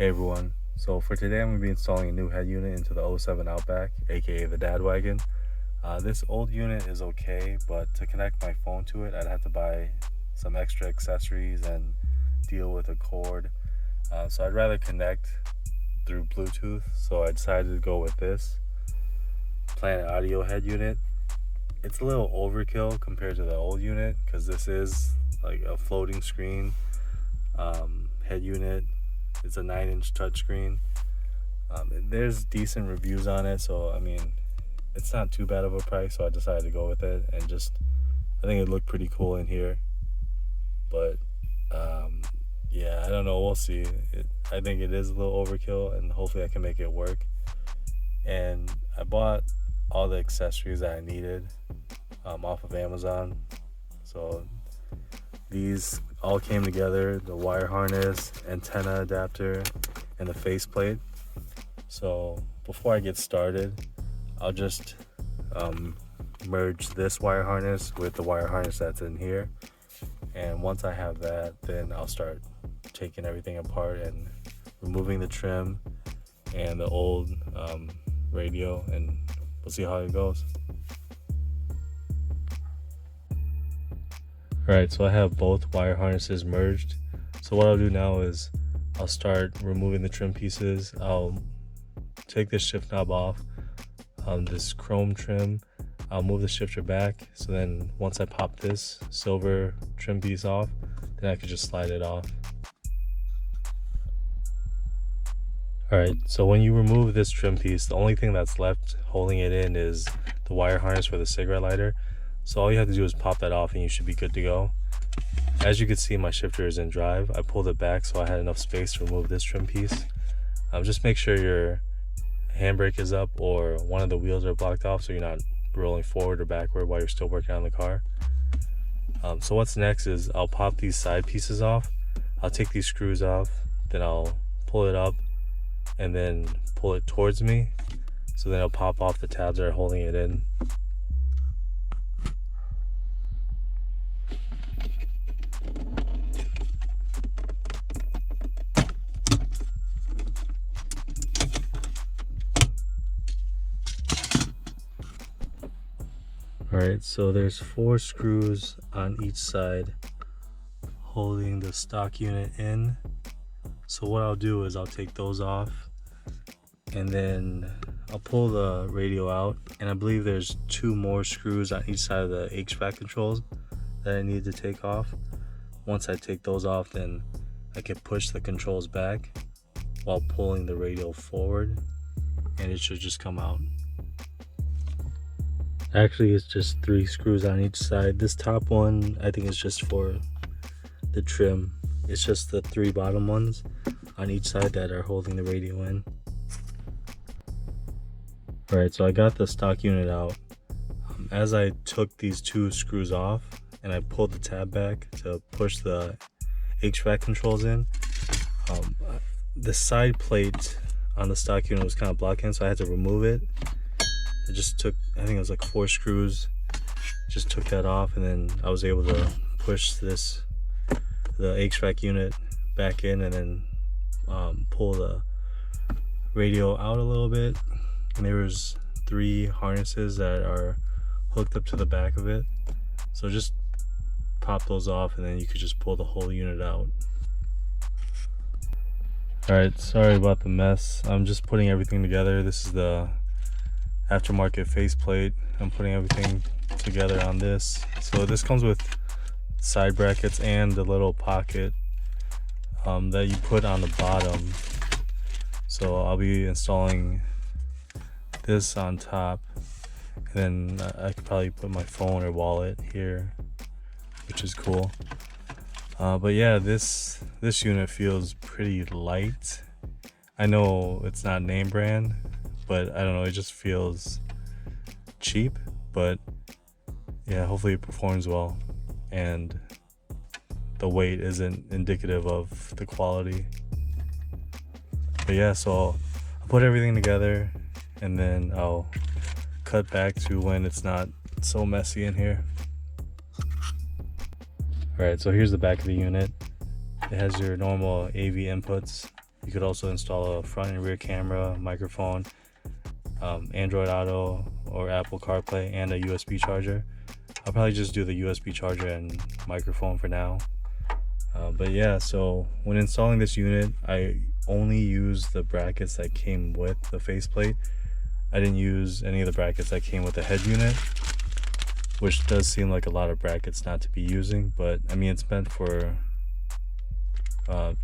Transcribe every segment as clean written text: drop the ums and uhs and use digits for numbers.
Hey everyone, so for today I'm going to be installing a new head unit into the 07 Outback, aka the Dad Wagon. This old unit is okay, but to connect my phone to it I'd have to buy some extra accessories and deal with a cord. So I'd rather connect through Bluetooth, so I decided to go with this Planet Audio head unit. It's a little overkill compared to the old unit because this is like a floating screen head unit. It's a 9-inch touchscreen. There's decent reviews on it, so I mean, it's not too bad of a price. So I decided to go with it, and I think it looked pretty cool in here. But yeah, I don't know. We'll see. I think it is a little overkill, and hopefully I can make it work. And I bought all the accessories that I needed off of Amazon. So these all came together: the wire harness, antenna adapter, and the faceplate. So before I get started, I'll just merge this wire harness with the wire harness that's in here. And once I have that, then I'll start taking everything apart and removing the trim and the old radio, and we'll see how it goes. Alright, so I have both wire harnesses merged. So what I'll do now is I'll start removing the trim pieces. I'll take this shift knob off, this chrome trim. I'll move the shifter back, so then once I pop this silver trim piece off, then I can just slide it off. Alright, so when you remove this trim piece, the only thing that's left holding it in is the wire harness for the cigarette lighter. So all you have to do is pop that off and you should be good to go. As you can see, my shifter is in drive. I pulled it back so I had enough space to remove this trim piece. Just make sure your handbrake is up or one of the wheels are blocked off so you're not rolling forward or backward while you're still working on the car. So what's next is I'll pop these side pieces off. I'll take these screws off, then I'll pull it up and then pull it towards me. So then I'll pop off the tabs that are holding it in. Alright, so there's 4 screws on each side holding the stock unit in. So what I'll do is I'll take those off and then I'll pull the radio out, and I believe there's 2 more screws on each side of the HVAC controls that I need to take off. Once I take those off, then I can push the controls back while pulling the radio forward, and it should just come out. Actually, it's just 3 screws on each side. This top one I think is just for the trim. It's just the 3 bottom ones on each side that are holding the radio in. Alright, so I got the stock unit out. As I took these 2 screws off and I pulled the tab back to push the HVAC controls in, the side plate on the stock unit was kind of blocking, so I had to remove it. It just took, I think it was like 4 screws, just took that off, and then I was able to push the HVAC unit back in and then pull the radio out a little bit. And there was 3 harnesses that are hooked up to the back of it, so just pop those off and then you could just pull the whole unit out. Alright, sorry about the mess. I'm just putting everything together. This is the aftermarket faceplate. I'm putting everything together on this. So this comes with side brackets and the little pocket that you put on the bottom. So I'll be installing this on top, and then I could probably put my phone or wallet here, which is cool. But yeah, this unit feels pretty light. I know it's not name brand, but I don't know, it just feels cheap. But yeah, hopefully it performs well and the weight isn't indicative of the quality. But yeah, so I'll put everything together and then I'll cut back to when it's not so messy in here. Alright, so here's the back of the unit. It has your normal AV inputs You could also install a front and rear camera, microphone, Android Auto or Apple CarPlay, and a USB charger. I'll probably just do the USB charger and microphone for now. But yeah, so when installing this unit, I only used the brackets that came with the faceplate. I didn't use any of the brackets that came with the head unit, which does seem like a lot of brackets not to be using, but I mean, it's meant for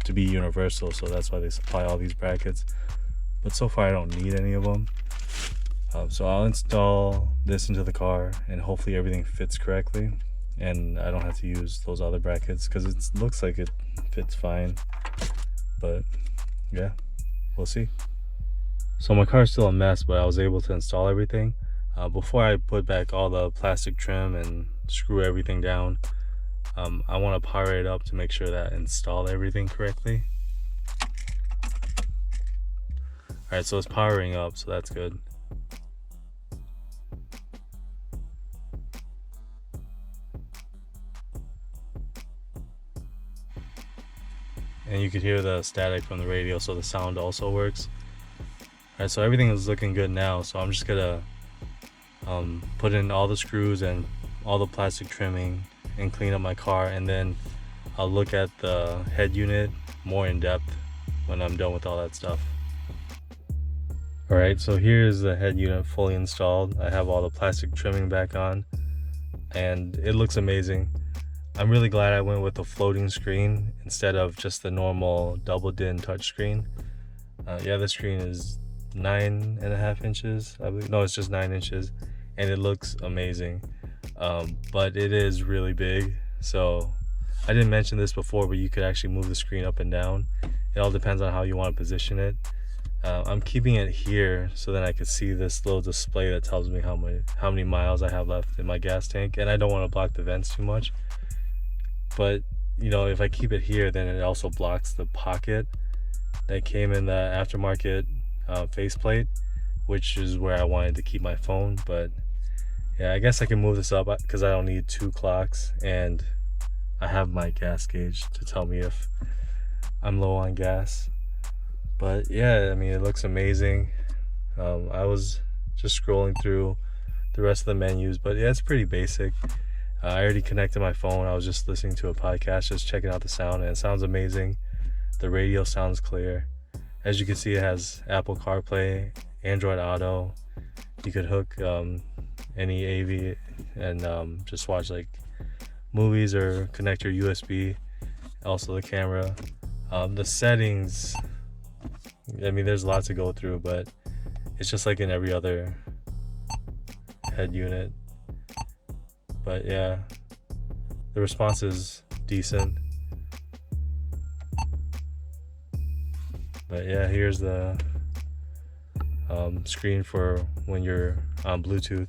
to be universal, so that's why they supply all these brackets. But so far I don't need any of them. So I'll install this into the car and hopefully everything fits correctly and I don't have to use those other brackets because it looks like it fits fine. But yeah, we'll see. So my car is still a mess, but I was able to install everything. Before I put back all the plastic trim and screw everything down, I want to power it up to make sure that I installed everything correctly. Alright, so it's powering up, so that's good. And you could hear the static from the radio, so the sound also works. Alright, so everything is looking good now, so I'm just gonna put in all the screws and all the plastic trimming and clean up my car, and then I'll look at the head unit more in depth when I'm done with all that stuff. Alright, so here's the head unit fully installed. I have all the plastic trimming back on and it looks amazing. I'm really glad I went with the floating screen instead of just the normal double din touchscreen. Yeah, the screen is 9.5 inches, I believe. No, it's just 9 inches, and it looks amazing. But it is really big, so I didn't mention this before, but you could actually move the screen up and down. It all depends on how you want to position it. I'm keeping it here so that I could see this little display that tells me how many miles I have left in my gas tank, and I don't want to block the vents too much. But you know, if I keep it here, then it also blocks the pocket that came in the aftermarket faceplate, which is where I wanted to keep my phone. But yeah, I guess I can move this up because I don't need 2 clocks, and I have my gas gauge to tell me if I'm low on gas. But yeah, I mean, it looks amazing. I was just scrolling through the rest of the menus, but yeah, it's pretty basic. I already connected my phone. I was just listening to a podcast, just checking out the sound, and it sounds amazing. The radio sounds clear. As you can see, it has Apple CarPlay, Android Auto. You could hook any AV and just watch like movies or connect your USB. Also the camera. The settings, I mean, there's a lot to go through, but it's just like in every other head unit. But yeah, the response is decent. But yeah, here's the screen for when you're on Bluetooth.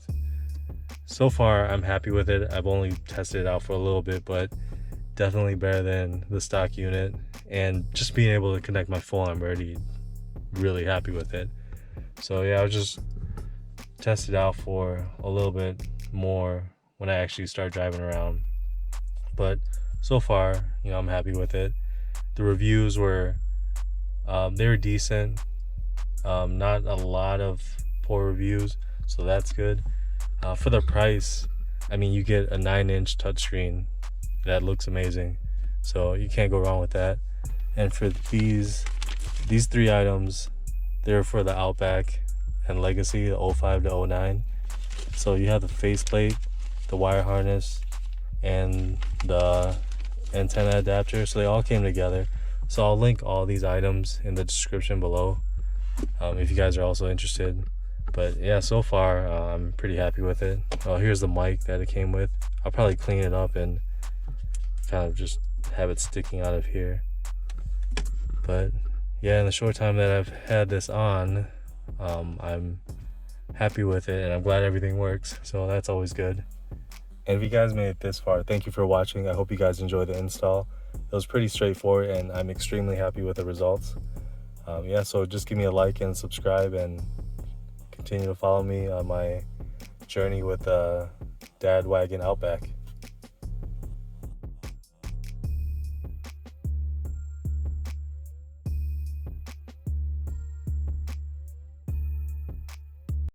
So far, I'm happy with it. I've only tested it out for a little bit, but definitely better than the stock unit. And just being able to connect my phone, I'm already really happy with it. So yeah, I'll just test it out for a little bit more when I actually start driving around. But so far, you know, I'm happy with it. The reviews were they were decent. Not a lot of poor reviews, so that's good. For the price, I mean, you get a 9-inch touchscreen that looks amazing, so you can't go wrong with that. And for these 3 items, they're for the Outback and Legacy, the 05 to 09. So you have the faceplate, the wire harness, and the antenna adapter, so they all came together. So I'll link all these items in the description below if you guys are also interested. But yeah, so far I'm pretty happy with it. Here's the mic that it came with. I'll probably clean it up and kind of just have it sticking out of here. But yeah, in the short time that I've had this on, I'm happy with it and I'm glad everything works, so that's always good. And if you guys made it this far, thank you for watching. I hope you guys enjoyed the install. It was pretty straightforward and I'm extremely happy with the results. Yeah, so just give me a like and subscribe and continue to follow me on my journey with Dad Wagon Outback.